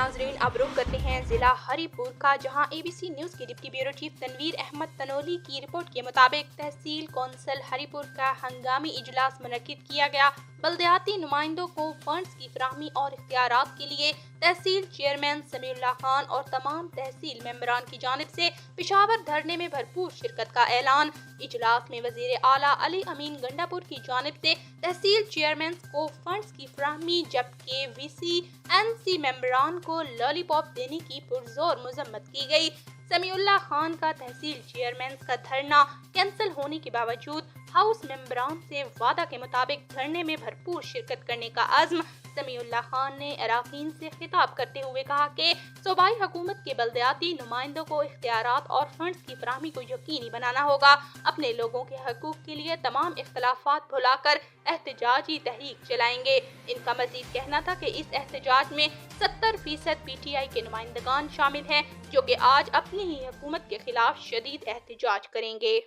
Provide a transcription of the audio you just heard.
नाजरीन अब रुख करते हैं जिला हरिपुर का, जहां ABC न्यूज की deputy bureau chief Tanveer Ahmed Tanoli की रिपोर्ट के मुताबिक तहसील कौंसिल हरिपुर का हंगामी इजलास मुनक्किद किया गया। बल्दियाती नुमाइंदों को फंड्स की फराहमी और इख्तियारात के लिए तहसील चेयरमैन समीउल्लाह खान और तमाम तहसील मेंबरान की जानिब से पेशावर धरने में भरपूर शिरकत का ऐलान। इजलास में वजीर आला अली अमीन गंडापुर की जानिब से तहसील चेयरमैन को फंड्स की फराहमी जबकि VCNC मेंबरान को लॉलीपॉप देने की पुरजोर मजम्मत की गई। समीउल्लाह खान का तहसील चेयरमैन का धरना कैंसिल होने के बावजूद हाउस मेंबरान से वादा के मुताबिक धरने में भरपूर शिरकत करने का अज़्म। समीउल्लाह खान ने अराकीन से खिताब करते हुए कहा कि सूबाई हुकूमत के बल्दियाती नुमाइंदों को इख्तियारात और फंड्स की फराहमी को यकीनी बनाना होगा। अपने लोगों के हकूक के लिए तमाम इख्तलाफात भुलाकर एहतजाजी तहरीक चलाएंगे। इनका मजीद कहना था कि इस एहतजाज में 70% PTI के नुमाइंदगान शामिल हैं, जो कि आज अपनी ही हुकूमत के खिलाफ शदीद एहतजाज करेंगे।